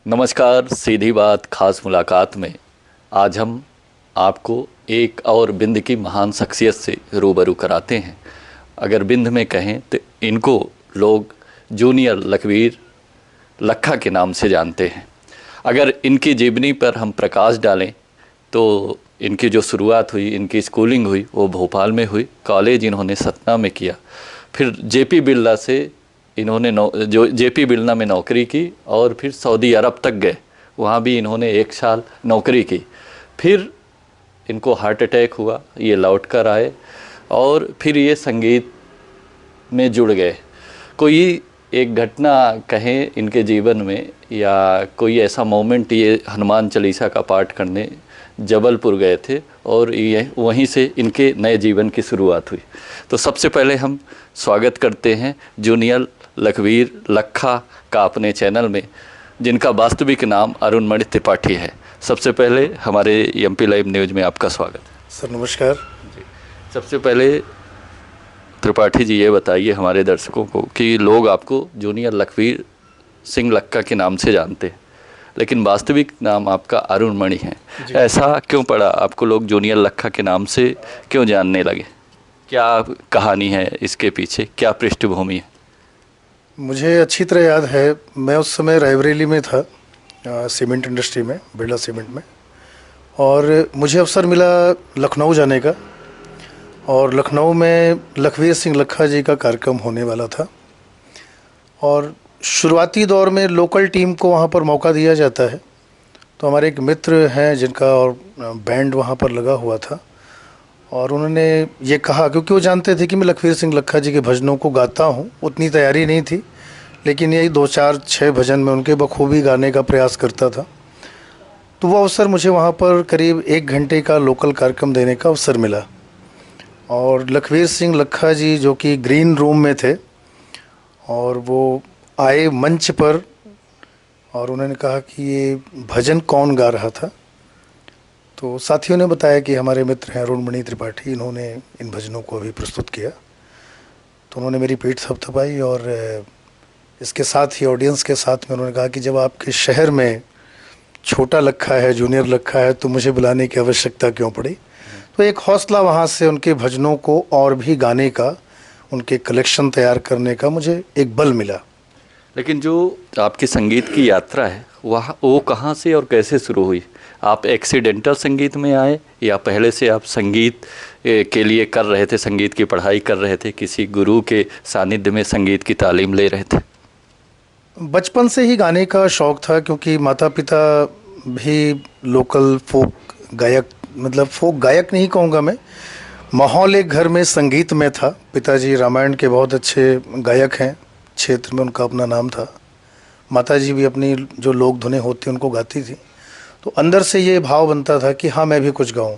नमस्कार। सीधी बात खास मुलाकात में आज हम आपको एक और बिंद की महान शख्सियत से रूबरू कराते हैं। अगर बिंद में कहें तो इनको लोग जूनियर लखवीर लखा के नाम से जानते हैं। अगर इनकी जीवनी पर हम प्रकाश डालें तो इनकी जो शुरुआत हुई, इनकी स्कूलिंग हुई वो भोपाल में हुई। कॉलेज इन्होंने सतना में किया, फिर जेपी बिरला से इन्होंने जो जेपी बिरला में नौकरी की और फिर सऊदी अरब तक गए, वहाँ भी इन्होंने 1 साल नौकरी की। फिर इनको हार्ट अटैक हुआ, ये लौट कर आए और फिर ये संगीत में जुड़ गए। कोई एक घटना कहें इनके जीवन में या कोई ऐसा मोमेंट, ये हनुमान चालीसा का पाठ करने जबलपुर गए थे और ये वहीं से इनके नए जीवन की शुरुआत हुई। तो सबसे पहले हम स्वागत करते हैं जूनियर लखवीर लखा का अपने चैनल में, जिनका वास्तविक नाम अरुणमणि त्रिपाठी है। सबसे पहले हमारे एमपी लाइव न्यूज़ में आपका स्वागत है। सर नमस्कार जी। सबसे पहले त्रिपाठी जी ये बताइए हमारे दर्शकों को कि लोग आपको जूनियर लखवीर सिंह लक्का के नाम से जानते हैं, लेकिन वास्तविक नाम आपका अरुणमणि है। ऐसा क्यों पड़ा? आपको लोग जूनियर लखा के नाम से क्यों जानने लगे? क्या कहानी है इसके पीछे, क्या पृष्ठभूमि है? मुझे अच्छी तरह याद है, मैं उस समय रायबरेली में था, सीमेंट इंडस्ट्री में, बिरला सीमेंट में, और मुझे अवसर मिला लखनऊ जाने का। और लखनऊ में लखवीर सिंह लखा जी का कार्यक्रम होने वाला था और शुरुआती दौर में लोकल टीम को वहाँ पर मौका दिया जाता है। तो हमारे एक मित्र हैं जिनका और बैंड वहाँ पर लगा हुआ था और उन्होंने ये कहा, क्योंकि वो जानते थे कि मैं लखवीर सिंह लखा जी के भजनों को गाता हूँ। उतनी तैयारी नहीं थी, लेकिन यही 2 4 6 भजन में उनके बखूबी गाने का प्रयास करता था। तो वो अवसर मुझे वहाँ पर करीब 1 घंटे का लोकल कार्यक्रम देने का अवसर मिला और लखवीर सिंह लखा जी जो कि ग्रीन रूम में थे और वो आए मंच पर और उन्होंने कहा कि ये भजन कौन गा रहा था। तो साथियों ने बताया कि हमारे मित्र हैं अरुणमणि त्रिपाठी, इन्होंने इन भजनों को अभी प्रस्तुत किया। तो उन्होंने मेरी पीठ थपथपाई और इसके साथ ही ऑडियंस के साथ में उन्होंने कहा कि जब आपके शहर में छोटा लखा है, जूनियर लखा है, तो मुझे बुलाने की आवश्यकता क्यों पड़ी। तो एक हौसला वहाँ से उनके भजनों को और भी गाने का, उनके कलेक्शन तैयार करने का मुझे एक बल मिला। लेकिन जो आपकी संगीत की यात्रा है वह वो कहाँ से और कैसे शुरू हुई? आप एक्सीडेंटल संगीत में आए या पहले से आप संगीत के लिए कर रहे थे, संगीत की पढ़ाई कर रहे थे, किसी गुरु के सानिध्य में संगीत की तालीम ले रहे थे? बचपन से ही गाने का शौक़ था, क्योंकि माता पिता भी लोकल फोक गायक, मतलब फोक गायक नहीं कहूँगा मैं, माहौल एक घर में संगीत में था। पिताजी रामायण के बहुत अच्छे गायक हैं, क्षेत्र में उनका अपना नाम था। माताजी भी अपनी जो लोक धुनें होती उनको गाती थी। तो अंदर से ये भाव बनता था कि हाँ मैं भी कुछ गाऊं।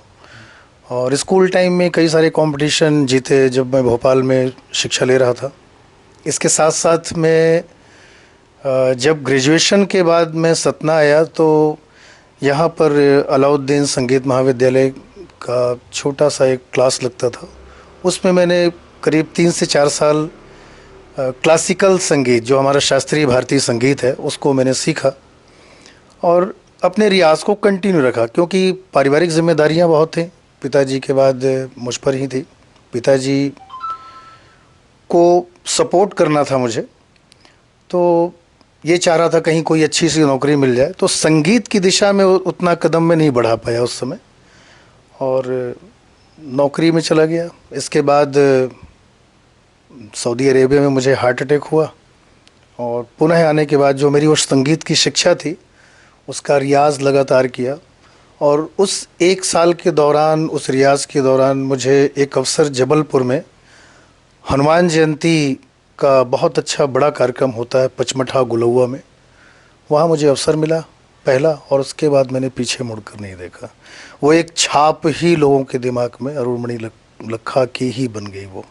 और स्कूल टाइम में कई सारे कंपटीशन जीते जब मैं भोपाल में शिक्षा ले रहा था। इसके साथ साथ में जब ग्रेजुएशन के बाद मैं सतना आया तो यहाँ पर अलाउद्दीन संगीत महाविद्यालय का छोटा सा एक क्लास लगता था। उसमें मैंने करीब 3 से 4 साल क्लासिकल संगीत, जो हमारा शास्त्रीय भारतीय संगीत है, उसको मैंने सीखा और अपने रियाज को कंटिन्यू रखा, क्योंकि पारिवारिक जिम्मेदारियां बहुत थी। पिताजी के बाद मुझ पर ही थी। पिताजी को सपोर्ट करना था मुझे, तो ये चाह रहा था कहीं कोई अच्छी सी नौकरी मिल जाए। तो संगीत की दिशा में उतना कदम में नहीं बढ़ा पाया उस समय और नौकरी में चला गया। इसके बाद सऊदी अरेबिया में मुझे हार्ट अटैक हुआ और पुनः आने के बाद जो मेरी उस संगीत की शिक्षा थी उसका रियाज़ लगातार किया। और उस 1 साल के दौरान, उस रियाज़ के दौरान मुझे एक अवसर जबलपुर में हनुमान जयंती का बहुत अच्छा बड़ा कार्यक्रम होता है पचमठा गुलौआ में, वहाँ मुझे अवसर मिला पहला, और उसके बाद मैंने पीछे मुड़कर नहीं देखा। वो एक छाप ही लोगों के दिमाग में अरुणमणि लखा की ही बन गई वो।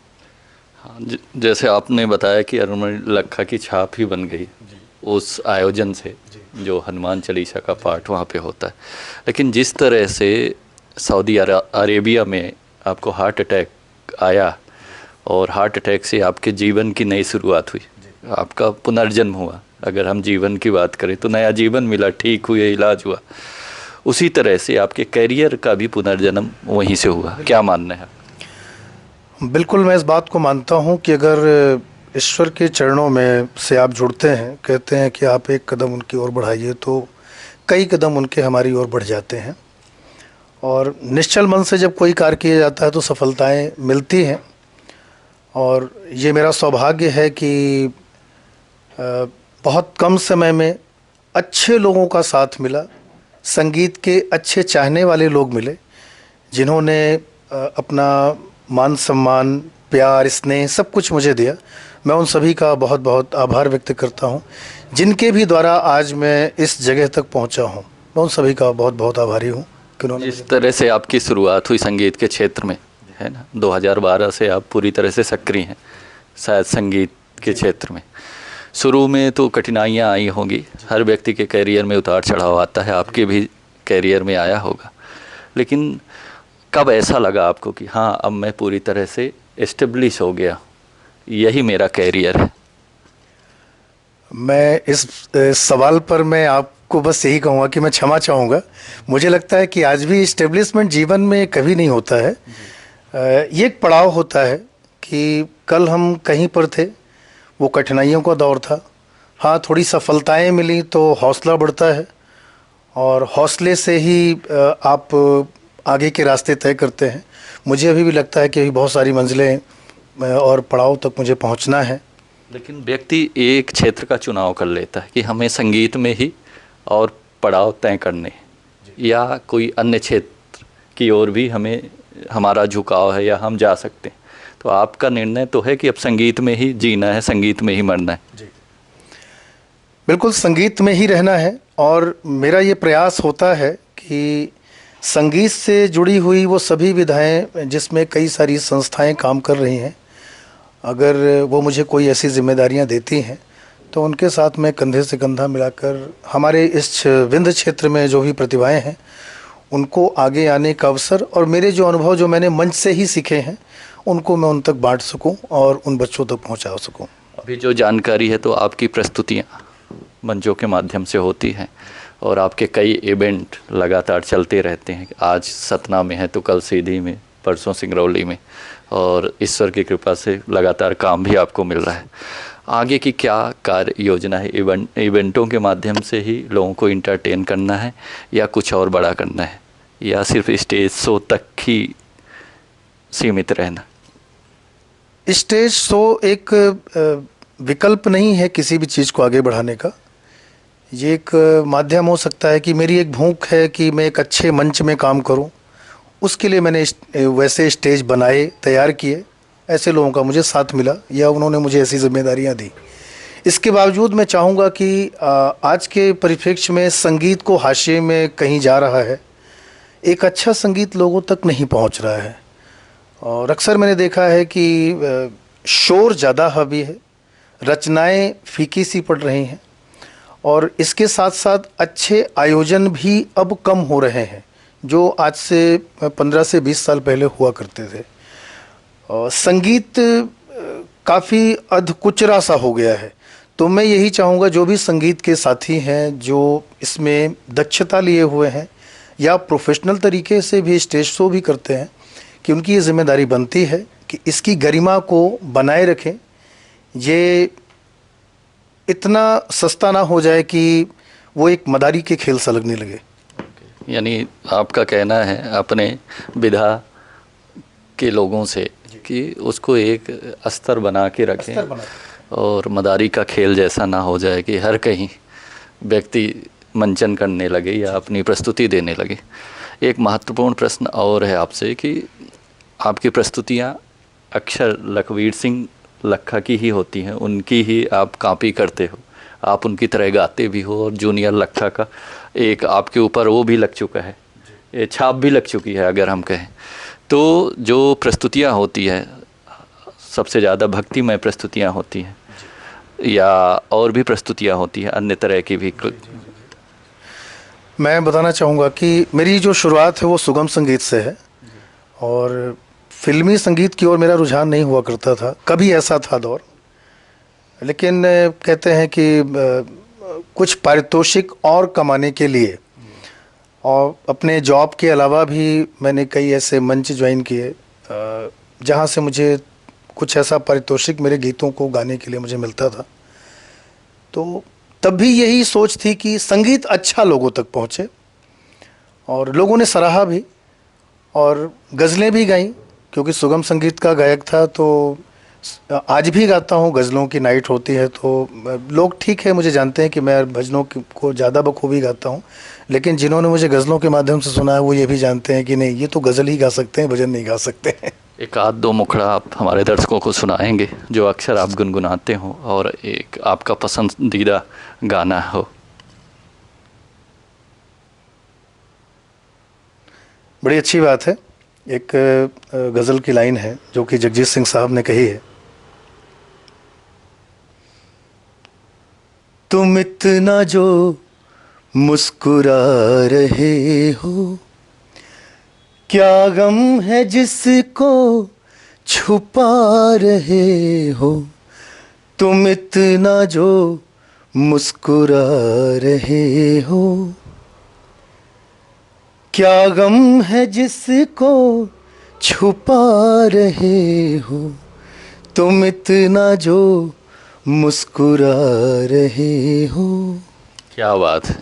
हाँ, जैसे आपने बताया कि अरुणमणि लखा की छाप ही बन गई उस आयोजन से, जो हनुमान चालीसा का पाठ वहाँ पे होता है। लेकिन जिस तरह से सऊदी अरेबिया में आपको हार्ट अटैक आया और हार्ट अटैक से आपके जीवन की नई शुरुआत हुई, आपका पुनर्जन्म हुआ, अगर हम जीवन की बात करें तो नया जीवन मिला, ठीक हुए, इलाज हुआ। उसी तरह से आपके करियर का भी पुनर्जन्म वहीं से हुआ, क्या मानना है? बिल्कुल, मैं इस बात को मानता हूँ कि अगर ईश्वर के चरणों में से आप जुड़ते हैं, कहते हैं कि आप एक कदम उनकी ओर बढ़ाइए, तो कई कदम उनके हमारी ओर बढ़ जाते हैं। और निश्चल मन से जब कोई कार्य किया जाता है तो सफलताएं मिलती हैं। और ये मेरा सौभाग्य है कि बहुत कम समय में अच्छे लोगों का साथ मिला, संगीत के अच्छे चाहने वाले लोग मिले, जिन्होंने अपना मान सम्मान, प्यार, स्नेह सब कुछ मुझे दिया। मैं उन सभी का बहुत बहुत आभार व्यक्त करता हूँ, जिनके भी द्वारा आज मैं इस जगह तक पहुँचा हूँ। मैं उन सभी का बहुत बहुत आभारी हूँ कि उन्होंने जिस तरह से आपकी शुरुआत हुई संगीत के क्षेत्र में, है ना, 2012 से आप पूरी तरह से सक्रिय हैं शायद संगीत के क्षेत्र में। शुरू में तो कठिनाइयाँ आई होंगी, हर व्यक्ति के कैरियर में उतार चढ़ाव आता है, आपके भी कैरियर में आया होगा, लेकिन कब ऐसा लगा आपको कि हाँ अब मैं पूरी तरह से एस्टेब्लिश हो गया, यही मेरा कैरियर है? मैं इस सवाल पर मैं आपको बस यही कहूँगा कि मैं क्षमा चाहूँगा। मुझे लगता है कि आज भी इस्टेब्लिशमेंट जीवन में कभी नहीं होता है। ये एक पड़ाव होता है कि कल हम कहीं पर थे, वो कठिनाइयों का दौर था। हाँ, थोड़ी सफलताएं मिली तो हौसला बढ़ता है, और हौसले से ही आप आगे के रास्ते तय करते हैं। मुझे अभी भी लगता है कि अभी बहुत सारी मंजिलें और पड़ाव तक मुझे पहुंचना है। लेकिन व्यक्ति एक क्षेत्र का चुनाव कर लेता है कि हमें संगीत में ही और पड़ाव तय करने हैं, या कोई अन्य क्षेत्र की ओर भी हमें हमारा झुकाव है या हम जा सकते हैं। तो आपका निर्णय तो है कि अब संगीत में ही जीना है, संगीत में ही मरना है। जी, बिल्कुल, संगीत में ही रहना है। और मेरा ये प्रयास होता है कि संगीत से जुड़ी हुई वो सभी विधाएं, जिसमें कई सारी संस्थाएं काम कर रही हैं, अगर वो मुझे कोई ऐसी जिम्मेदारियां देती हैं तो उनके साथ मैं कंधे से कंधा मिलाकर हमारे इस विंध्य क्षेत्र में जो भी प्रतिभाएं हैं उनको आगे आने का अवसर, और मेरे जो अनुभव जो मैंने मंच से ही सीखे हैं उनको मैं उन तक बांट सकूं और उन बच्चों तक पहुंचा सकूं। अभी जो जानकारी है तो आपकी प्रस्तुतियाँ मंचों के माध्यम से होती हैं और आपके कई इवेंट लगातार चलते रहते हैं। आज सतना में है तो कल सीधी में, परसों सिंगरौली में, और ईश्वर की कृपा से लगातार काम भी आपको मिल रहा है। आगे की क्या कार्य योजना है? इवेंटों के माध्यम से ही लोगों को इंटरटेन करना है या कुछ और बड़ा करना है, या सिर्फ स्टेज शो तक ही सीमित रहना? स्टेज शो एक विकल्प नहीं है किसी भी चीज़ को आगे बढ़ाने का। ये एक माध्यम हो सकता है कि मेरी एक भूख है कि मैं एक अच्छे मंच में काम करूं, उसके लिए मैंने वैसे स्टेज बनाए, तैयार किए, ऐसे लोगों का मुझे साथ मिला या उन्होंने मुझे ऐसी जिम्मेदारियां दी। इसके बावजूद मैं चाहूँगा कि आज के परिप्रेक्ष्य में संगीत को हाशिए में कहीं जा रहा है, एक अच्छा संगीत लोगों तक नहीं पहुँच रहा है। और अक्सर मैंने देखा है कि शोर ज़्यादा हावी है, रचनाएं फीकी सी पड़ रही हैं, और इसके साथ साथ अच्छे आयोजन भी अब कम हो रहे हैं जो आज से 15 से 20 साल पहले हुआ करते थे। और संगीत काफ़ी अधकुचरा सा हो गया है। तो मैं यही चाहूँगा जो भी संगीत के साथी हैं जो इसमें दक्षता लिए हुए हैं या प्रोफेशनल तरीके से भी स्टेज शो भी करते हैं, कि उनकी ये जिम्मेदारी बनती है कि इसकी गरिमा को बनाए रखें। ये इतना सस्ता ना हो जाए कि वो एक मदारी के खेल सा लगने लगे। यानी आपका कहना है अपने विधा के लोगों से कि उसको एक स्तर बना के रखें और मदारी का खेल जैसा ना हो जाए कि हर कहीं व्यक्ति मंचन करने लगे या अपनी प्रस्तुति देने लगे। एक महत्वपूर्ण प्रश्न और है आपसे कि आपकी प्रस्तुतियाँ अक्सर लखवीर सिंह लखा की ही होती हैं, उनकी ही आप कॉपी करते हो, आप उनकी तरह गाते भी हो, और जूनियर लखा का एक आपके ऊपर वो भी लग चुका है, ये छाप भी लग चुकी है अगर हम कहें तो। जो प्रस्तुतियाँ होती हैं सबसे ज़्यादा भक्तिमय प्रस्तुतियाँ होती हैं या और भी प्रस्तुतियाँ होती हैं अन्य तरह की भी? मैं बताना चाहूँगा कि मेरी जो शुरुआत है वो सुगम संगीत से है, और फिल्मी संगीत की ओर मेरा रुझान नहीं हुआ करता था। कभी ऐसा था दौर, लेकिन कहते हैं कि कुछ पारितोषिक और कमाने के लिए और अपने जॉब के अलावा भी मैंने कई ऐसे मंच ज्वाइन किए जहाँ से मुझे कुछ ऐसा पारितोषिक मेरे गीतों को गाने के लिए मुझे मिलता था। तो तब भी यही सोच थी कि संगीत अच्छा लोगों तक पहुँचे, और लोगों ने सराहा भी और गज़लें भी गाई, क्योंकि सुगम संगीत का गायक था। तो आज भी गाता हूँ, गज़लों की नाइट होती है तो लोग ठीक है मुझे जानते हैं कि मैं भजनों को ज़्यादा बखूबी गाता हूँ, लेकिन जिन्होंने मुझे गज़लों के माध्यम से सुना है वो ये भी जानते हैं कि नहीं, ये तो गज़ल ही गा सकते हैं, भजन नहीं गा सकते हैं। एक आध दो मुखड़ा आप हमारे दर्शकों को सुनाएंगे जो अक्सर आप गुनगुनाते हो और एक आपका पसंदीदा गाना हो। बड़ी अच्छी बात है। एक गज़ल की लाइन है जो कि जगजीत सिंह साहब ने कही है, तुम इतना जो मुस्कुरा रहे हो, क्या गम है जिसको छुपा रहे हो, तुम इतना जो मुस्कुरा रहे हो, क्या गम है जिसको छुपा रहे हो, तुम इतना जो मुस्कुरा रहे हो। क्या बात है,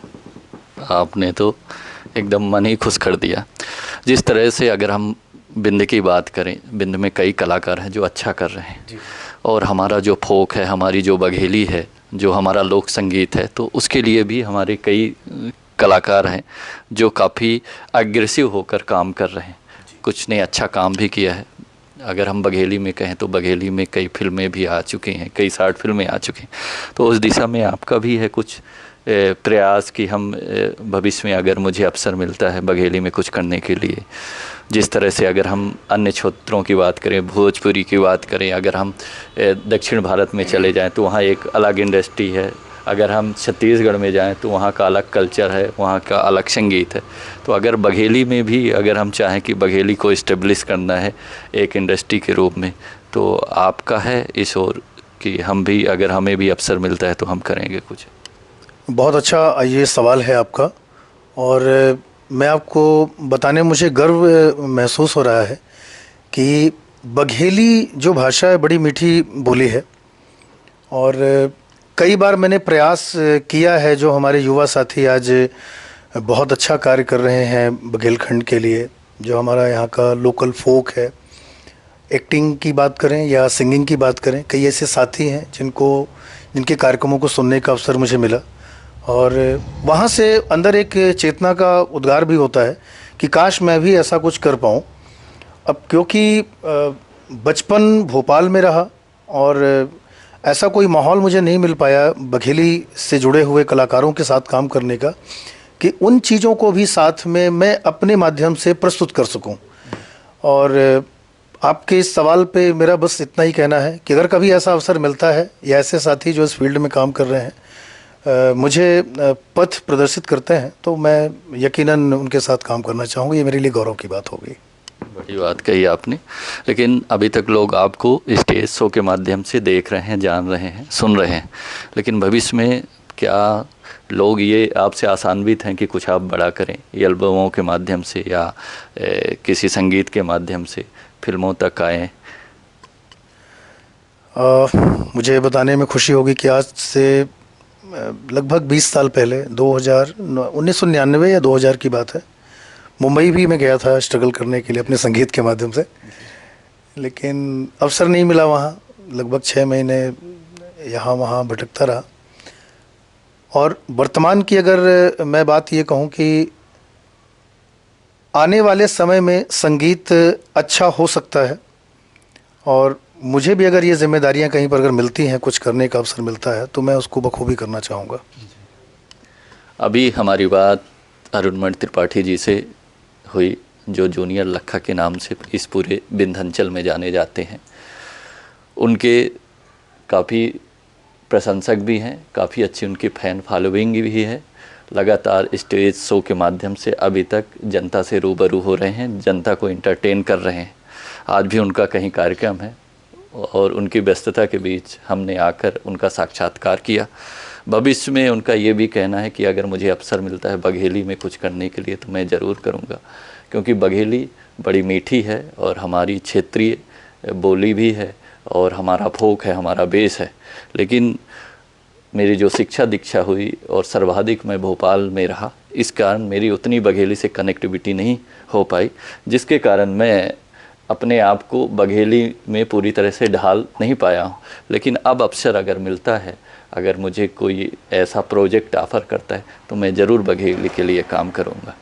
आपने तो एकदम मन ही खुश कर दिया। जिस तरह से अगर हम बिंद की बात करें, बिंद में कई कलाकार हैं जो अच्छा कर रहे हैं, और हमारा जो फोक है, हमारी जो बघेली है, जो हमारा लोक संगीत है, तो उसके लिए भी हमारे कई कलाकार हैं जो काफ़ी अग्रेसिव होकर काम कर रहे हैं। कुछ ने अच्छा काम भी किया है। अगर हम बघेली में कहें तो बघेली में कई फिल्में भी आ चुकी हैं, कई 60 फिल्में आ चुकी हैं। तो उस दिशा में आपका भी है कुछ प्रयास कि हम भविष्य में अगर मुझे अवसर मिलता है बघेली में कुछ करने के लिए, जिस तरह से अगर हम अन्य क्षेत्रों की बात करें, भोजपुरी की बात करें, अगर हम दक्षिण भारत में चले जाएं तो वहाँ एक अलग इंडस्ट्री है, अगर हम छत्तीसगढ़ में जाएं तो वहाँ का अलग कल्चर है, वहाँ का अलग संगीत है। तो अगर बघेली में भी अगर हम चाहें कि बघेली को इस्टेब्लिश करना है एक इंडस्ट्री के रूप में, तो आपका है इस ओर कि हम भी, अगर हमें भी अवसर मिलता है तो हम करेंगे कुछ। बहुत अच्छा ये सवाल है आपका, और मैं आपको बताने मुझे गर्व महसूस हो रहा है कि बघेली जो भाषा है बड़ी मीठी बोली है, और कई बार मैंने प्रयास किया है। जो हमारे युवा साथी आज बहुत अच्छा कार्य कर रहे हैं बघेलखंड के लिए, जो हमारा यहाँ का लोकल फोक है, एक्टिंग की बात करें या सिंगिंग की बात करें, कई ऐसे साथी हैं जिनके कार्यक्रमों को सुनने का अवसर मुझे मिला, और वहाँ से अंदर एक चेतना का उद्गार भी होता है कि काश मैं भी ऐसा कुछ कर पाऊँ। अब क्योंकि बचपन भोपाल में रहा और ऐसा कोई माहौल मुझे नहीं मिल पाया बघेली से जुड़े हुए कलाकारों के साथ काम करने का, कि उन चीज़ों को भी साथ में मैं अपने माध्यम से प्रस्तुत कर सकूं। और आपके इस सवाल पे मेरा बस इतना ही कहना है कि अगर कभी ऐसा अवसर मिलता है या ऐसे साथी जो इस फील्ड में काम कर रहे हैं मुझे पथ प्रदर्शित करते हैं, तो मैं यकीनन उनके साथ काम करना चाहूँगा। ये मेरे लिए गौरव की बात होगी। बड़ी बात कही आपने। लेकिन अभी तक लोग आपको स्टेज शो के माध्यम से देख रहे हैं, जान रहे हैं, सुन रहे हैं, लेकिन भविष्य में क्या लोग ये आपसे आशान्वित हैं कि कुछ आप बड़ा करें, एल्बमों के माध्यम से या किसी संगीत के माध्यम से फिल्मों तक आएँ? मुझे बताने में खुशी होगी कि आज से लगभग 20 साल पहले 1999 या 2000 की बात है, मुंबई भी मैं गया था स्ट्रगल करने के लिए अपने संगीत के माध्यम से, लेकिन अवसर नहीं मिला। वहाँ लगभग 6 महीने यहाँ वहाँ भटकता रहा। और वर्तमान की अगर मैं बात ये कहूँ कि आने वाले समय में संगीत अच्छा हो सकता है, और मुझे भी अगर ये जिम्मेदारियां कहीं पर अगर मिलती हैं, कुछ करने का अवसर मिलता है, तो मैं उसको बखूबी करना चाहूँगा। अभी हमारी बात अरुणमणि त्रिपाठी जी से हुई, जो जूनियर लखा के नाम से इस पूरे विंध्याचल में जाने जाते हैं। उनके काफ़ी प्रशंसक भी हैं, काफ़ी अच्छी उनकी फ़ैन फॉलोइंग भी है। लगातार स्टेज शो के माध्यम से अभी तक जनता से रूबरू हो रहे हैं, जनता को इंटरटेन कर रहे हैं। आज भी उनका कहीं कार्यक्रम है, और उनकी व्यस्तता के बीच हमने आकर उनका साक्षात्कार किया। भविष्य में उनका ये भी कहना है कि अगर मुझे अवसर मिलता है बघेली में कुछ करने के लिए तो मैं ज़रूर करूँगा, क्योंकि बघेली बड़ी मीठी है और हमारी क्षेत्रीय बोली भी है और हमारा फोक है, हमारा बेस है। लेकिन मेरी जो शिक्षा दीक्षा हुई और सर्वाधिक मैं भोपाल में रहा, इस कारण मेरी उतनी बघेली से कनेक्टिविटी नहीं हो पाई, जिसके कारण मैं अपने आप को बघेली में पूरी तरह से ढाल नहीं पाया हूँ। लेकिन अब अवसर अगर मिलता है, अगर मुझे कोई ऐसा प्रोजेक्ट ऑफ़र करता है तो मैं ज़रूर बघेली के लिए काम करूँगा।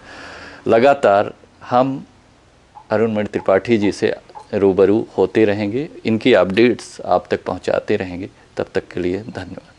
लगातार हम अरुणमणि त्रिपाठी जी से रूबरू होते रहेंगे, इनकी अपडेट्स आप तक पहुँचाते रहेंगे। तब तक के लिए धन्यवाद।